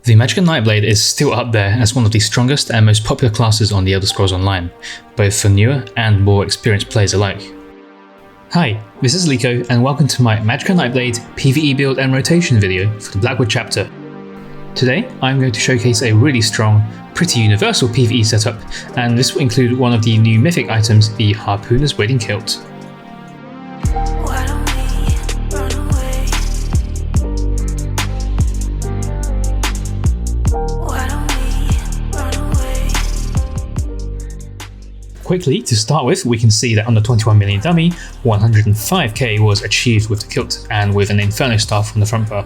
The Magicka Nightblade is still up there as one of the strongest and most popular classes on the Elder Scrolls Online, both for newer and more experienced players alike. Hi, this is Liko and welcome to my Magicka Nightblade PVE Build and Rotation video for the Blackwood Chapter. Today I'm going to showcase a really strong, pretty universal PVE setup, and this will include one of the new Mythic items, the Harpooner's Wading Kilt. Quickly, to start with, we can see that on the 21 million dummy, 105k was achieved with the Kilt and with an Inferno Staff from the front bar.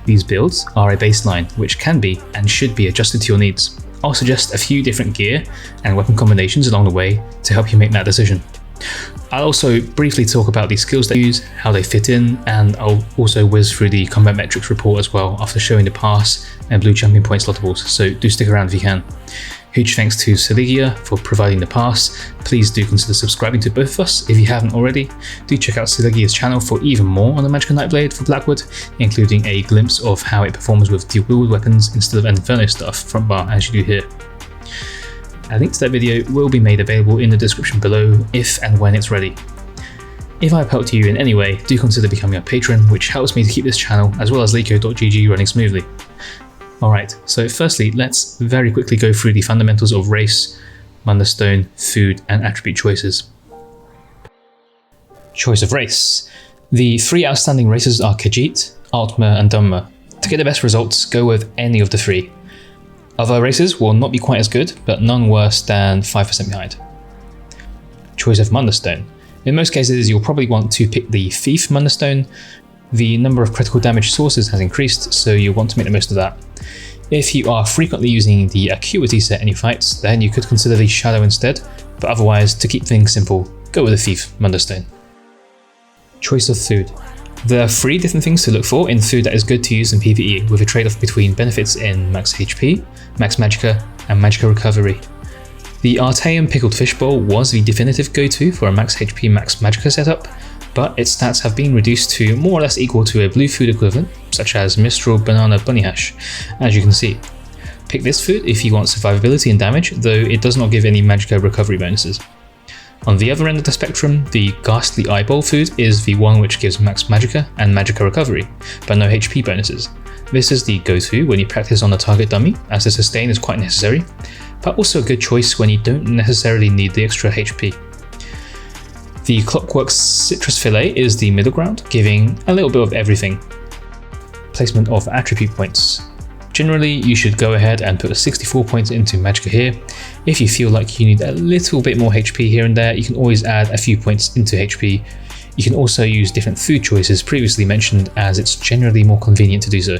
These builds are a baseline which can be and should be adjusted to your needs. I'll suggest a few different gear and weapon combinations along the way to help you make that decision. I'll also briefly talk about the skills they use, how they fit in, and I'll also whiz through the combat metrics report as well after showing the Parse and blue champion point Slottables, so do stick around if you can. Huge thanks to Saligia for providing the Parse. Please do consider subscribing to both of us if you haven't already. Do check out Saligia's channel for even more on the Magicka Nightblade for Blackwood, including a glimpse of how it performs with Dual Wield weapons instead of Inferno stuff front bar as you do here. A link to that video will be made available in the description below if and when it's ready. If I've helped you in any way, do consider becoming a patron, which helps me to keep this channel as well as Liko.gg running smoothly. Alright, so firstly, let's very quickly go through the fundamentals of race, Mundus stone, food, and attribute choices. Choice of race. The three outstanding races are Khajiit, Altmer, and Dunmer. To get the best results, go with any of the three. Other races will not be quite as good, but none worse than 5% behind. Choice of Mundus stone. In most cases, you'll probably want to pick the Thief Mundus stone. The number of critical damage sources has increased, so you'll want to make the most of that. If you are frequently using the Acuity set in your fights, then you could consider the Shadow instead, but otherwise, to keep things simple, go with the Thief Mundus stone. Choice of food. There are three different things to look for in food that is good to use in PvE, with a trade-off between benefits in max HP, max Magicka, and Magicka recovery. The Artaeum Pickled Fish Bowl was the definitive go-to for a max HP, max Magicka setup, but its stats have been reduced to more or less equal to a blue food equivalent, such as Mistral Banana Bunny Hash, as you can see. Pick this food if you want survivability and damage, though it does not give any Magicka recovery bonuses. On the other end of the spectrum, the Ghastly Eyeball food is the one which gives max Magicka and Magicka recovery, but no HP bonuses. This is the go-to when you practice on a target dummy, as the sustain is quite necessary, but also a good choice when you don't necessarily need the extra HP. The Clockwork Citrus Fillet is the middle ground, giving a little bit of everything. Placement of attribute points. Generally, you should go ahead and put 64 points into Magicka here. If you feel like you need a little bit more HP here and there, you can always add a few points into HP. You can also use different food choices previously mentioned, as it's generally more convenient to do so.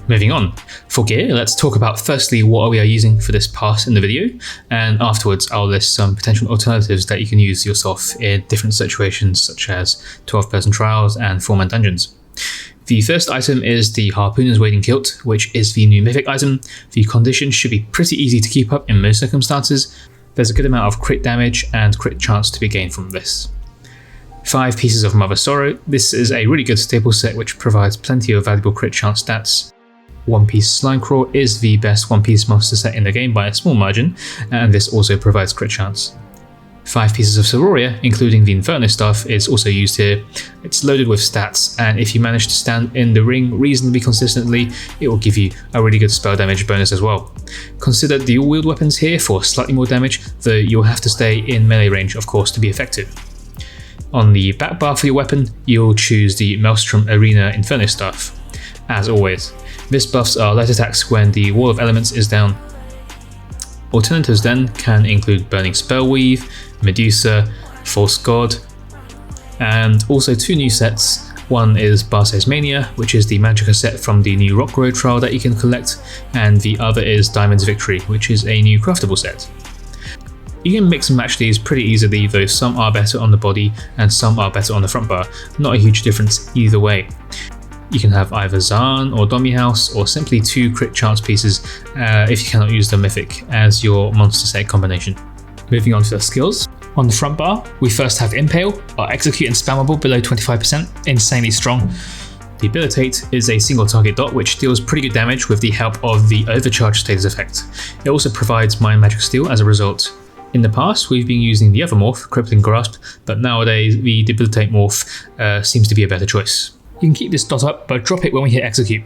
Moving on. For gear, let's talk about firstly what we are using for this pass in the video, and afterwards I'll list some potential alternatives that you can use yourself in different situations such as 12-person trials and 4-man dungeons. The first item is the Harpooner's Wading Kilt, which is the new Mythic item. The conditions should be pretty easy to keep up in most circumstances. There's a good amount of crit damage and crit chance to be gained from this. 5 pieces of Mother Sorrow. This is a really good staple set which provides plenty of valuable crit chance stats. 1 piece Slime Crawl is the best 1-piece monster set in the game by a small margin, and this also provides crit chance. 5 pieces of Sororia, including the Inferno Staff, is also used here. It's loaded with stats, and if you manage to stand in the ring reasonably consistently, it will give you a really good spell damage bonus as well. Consider Dual Wield weapons here for slightly more damage, though you'll have to stay in melee range of course to be effective. On the back bar for your weapon, you'll choose the Maelstrom Arena Inferno Staff. As always, this buffs are light attacks when the Wall of Elements is down. Alternatives then can include Burning Spellweave, Medusa, False God, and also 2 new sets. One is Barce's Mania, which is the Magicka set from the new Rock Road trial that you can collect, and the other is Diamond's Victory, which is a new craftable set. You can mix and match these pretty easily, though some are better on the body and some are better on the front bar. Not a huge difference either way. You can have either Zaan or Domi House, or simply 2 crit chance pieces if you cannot use the Mythic as your monster set combination. Moving on to the skills. On the front bar, we first have Impale, our execute and spammable below 25%, insanely strong. Debilitate is a single target dot which deals pretty good damage with the help of the overcharge status effect. It also provides Mind Magic Steel as a result. In the past, we've been using the other morph, Crippling Grasp, but nowadays the Debilitate morph seems to be a better choice. You can keep this dot up, but drop it when we hit execute.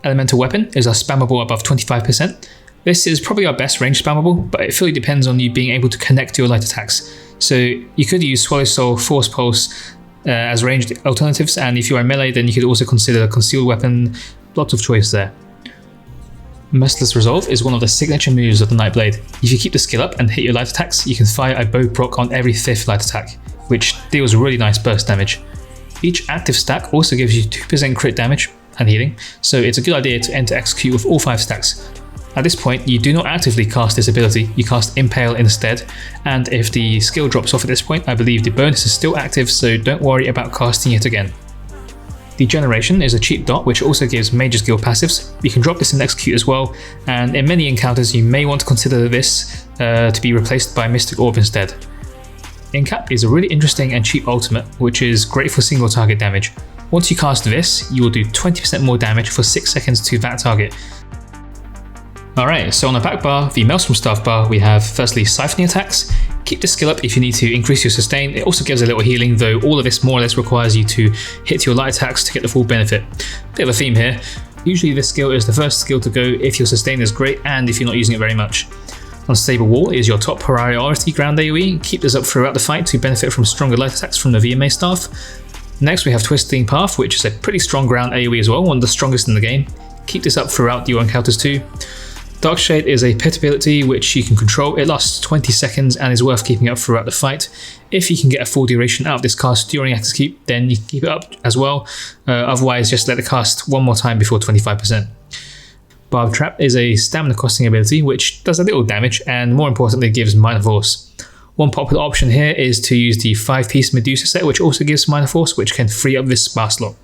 Elemental Weapon is our spammable above 25%. This is probably our best range spammable, but it fully depends on you being able to connect to your light attacks. So you could use Swallow Soul, Force Pulse as ranged alternatives, and if you are melee then you could also consider Concealed Weapon. Lots of choice there. Merciless Resolve is one of the signature moves of the Nightblade. If you keep the skill up and hit your light attacks, you can fire a bow proc on every 5th light attack, which deals really nice burst damage. Each active stack also gives you 2% crit damage and healing, so it's a good idea to enter execute with all 5 stacks. At this point, you do not actively cast this ability, you cast Impale instead, and if the skill drops off at this point, I believe the bonus is still active, so don't worry about casting it again. Degeneration is a cheap dot which also gives major skill passives. You can drop this in execute as well, and in many encounters you may want to consider this to be replaced by Mystic Orb instead. Incap is a really interesting and cheap ultimate which is great for single target damage. Once you cast this, you will do 20% more damage for 6 seconds to that target. Alright, so on the back bar, the Maelstrom Staff bar, we have firstly Siphoning attacks. Keep the skill up if you need to increase your sustain. It also gives a little healing, though all of this more or less requires you to hit your light attacks to get the full benefit. Bit of a theme here. Usually this skill is the first skill to go if your sustain is great and if you're not using it very much. Unstable Wall is your top priority ground AoE. Keep this up throughout the fight to benefit from stronger light attacks from the VMA staff. Next we have Twisting Path, which is a pretty strong ground AoE as well, one of the strongest in the game. Keep this up throughout your encounters too. Dark Shade is a pet ability which you can control. It lasts 20 seconds and is worth keeping up throughout the fight. If you can get a full duration out of this cast during execute, then you can keep it up as well. Otherwise, just let it cast one more time before 25%. Barbed Trap is a stamina costing ability which does a little damage and more importantly gives Minor Force. One popular option here is to use the 5-piece Medusa set which also gives Minor Force, which can free up this bar slot.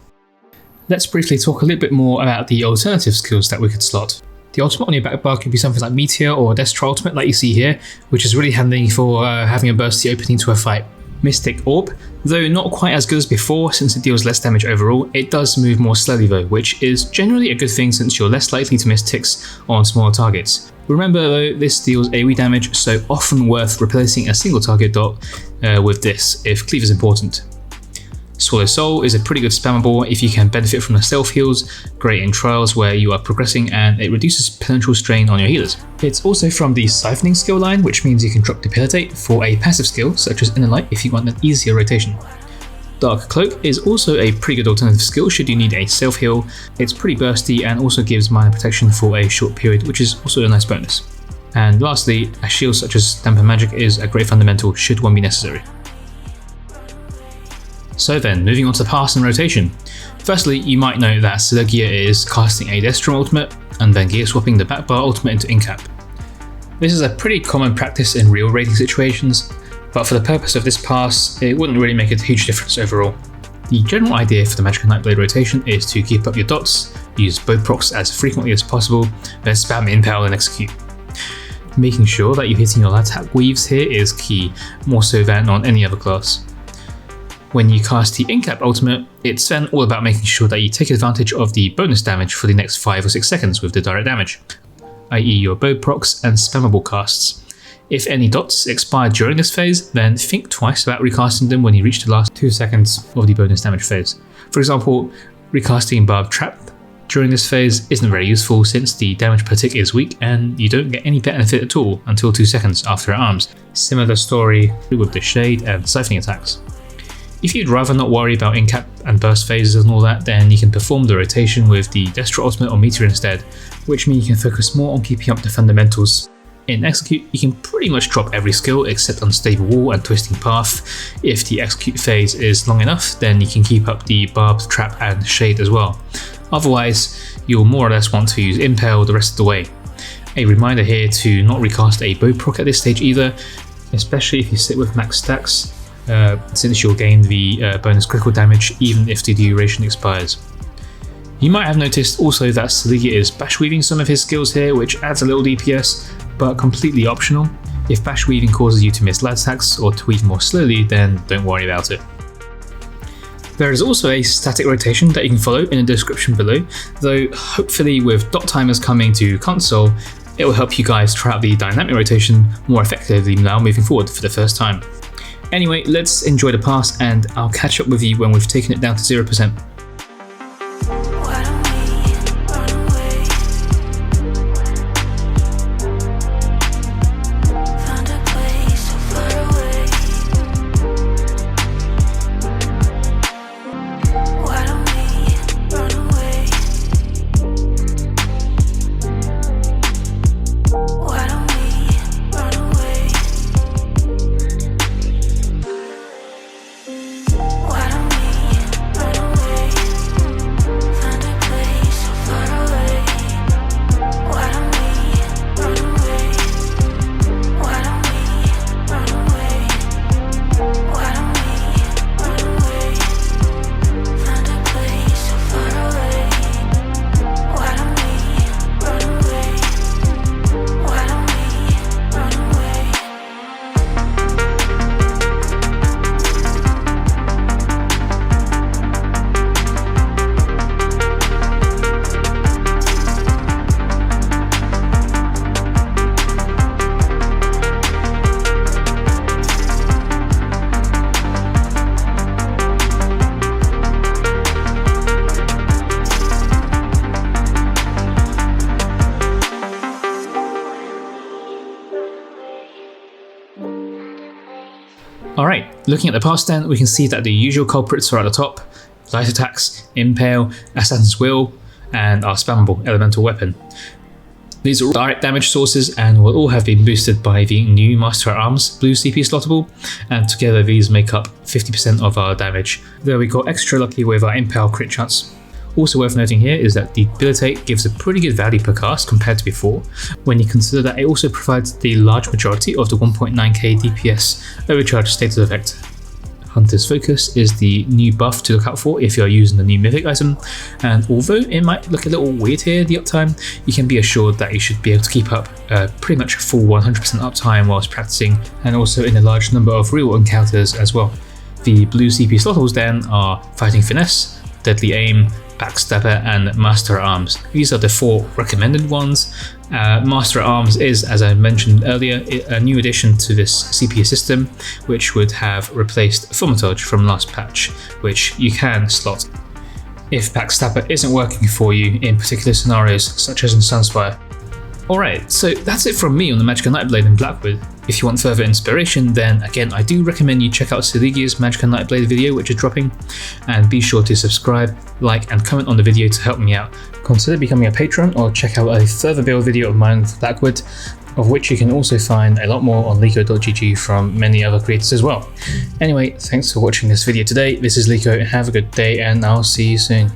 Let's briefly talk a little bit more about the alternative skills that we could slot. The ultimate on your back bar could be something like Meteor or Destra ultimate like you see here, which is really handy for having a bursty opening to a fight. Mystic Orb, though not quite as good as before since it deals less damage overall, it does move more slowly though, which is generally a good thing since you're less likely to miss ticks on smaller targets. Remember though, this deals AoE damage, so often worth replacing a single target dot with this if cleave is important. Swallow Soul is a pretty good spammable if you can benefit from the self heals, great in trials where you are progressing and it reduces potential strain on your healers. It's also from the Siphoning skill line, which means you can drop Debilitate for a passive skill such as Inner Light if you want an easier rotation. Dark Cloak is also a pretty good alternative skill should you need a self heal. It's pretty bursty and also gives minor protection for a short period, which is also a nice bonus. And lastly, a shield such as Damper Magic is a great fundamental should one be necessary. So then, moving on to Parse and Rotation. Firstly, you might know that Saligia is casting a Destrum ultimate and then gear swapping the back bar ultimate into Incap. This is a pretty common practice in real raiding situations, but for the purpose of this pass, it wouldn't really make a huge difference overall. The general idea for the Magicka Nightblade rotation is to keep up your dots, use bow procs as frequently as possible, then spam Impale and execute. Making sure that you're hitting your attack weaves here is key, more so than on any other class. When you cast the Incap ultimate, it's then all about making sure that you take advantage of the bonus damage for the next 5 or 6 seconds with the direct damage, i.e. your bow procs and spammable casts. If any dots expire during this phase, then think twice about recasting them when you reach the last 2 seconds of the bonus damage phase. For example, recasting Barbed Trap during this phase isn't very useful since the damage per tick is weak and you don't get any benefit at all until 2 seconds after it arms. Similar story with the Shade and Siphoning attacks. If you'd rather not worry about Incap and burst phases and all that, then you can perform the rotation with the Destra ultimate or Meteor instead, which means you can focus more on keeping up the fundamentals. In execute, you can pretty much drop every skill except Unstable Wall and Twisting Path. If the execute phase is long enough, then you can keep up the Barbed Trap and Shade as well. Otherwise, you'll more or less want to use Impale the rest of the way. A reminder here to not recast a bow proc at this stage either, especially if you sit with max stacks, since you'll gain the bonus critical damage even if the duration expires. You might have noticed also that Saligia is bash weaving some of his skills here, which adds a little DPS, but completely optional. If bash weaving causes you to miss light attacks or to weave more slowly, then don't worry about it. There is also a static rotation that you can follow in the description below, though hopefully with dot timers coming to console, it will help you guys try out the dynamic rotation more effectively now moving forward for the first time. Anyway, let's enjoy the pass and I'll catch up with you when we've taken it down to 0%. Alright, looking at the pass then, we can see that the usual culprits are at the top: light attacks, impale, assassin's will, and our spammable elemental weapon. These are all direct damage sources and will all have been boosted by the new Master at Arms blue CP slottable, and together these make up 50% of our damage. Though we got extra lucky with our impale crit chance. Also worth noting here is that Debilitate gives a pretty good value per cast compared to before, when you consider that it also provides the large majority of the 1.9k DPS overcharge status effect. Hunter's Focus is the new buff to look out for if you're using the new Mythic item, and although it might look a little weird here, the uptime, you can be assured that you should be able to keep up pretty much a full 100% uptime whilst practicing, and also in a large number of real encounters as well. The blue CP slottables then are Fighting Finesse, Deadly Aim, Backstabber, and Master at Arms. These are the 4 recommended ones. Master at Arms is, as I mentioned earlier, a new addition to this CP system, which would have replaced Thaumaturge from last patch, which you can slot if Backstabber isn't working for you in particular scenarios, such as in Sunspire. Alright, so that's it from me on the Magicka Nightblade in Blackwood. If you want further inspiration, then again I do recommend you check out Saligia's Magicka Nightblade video, which is dropping, and be sure to subscribe, like and comment on the video to help me out. Consider becoming a patron or check out a further build video of mine for Blackwood, of which you can also find a lot more on Liko.gg from many other creators as well. Anyway, thanks for watching this video today. This is Liko, have a good day and I'll see you soon.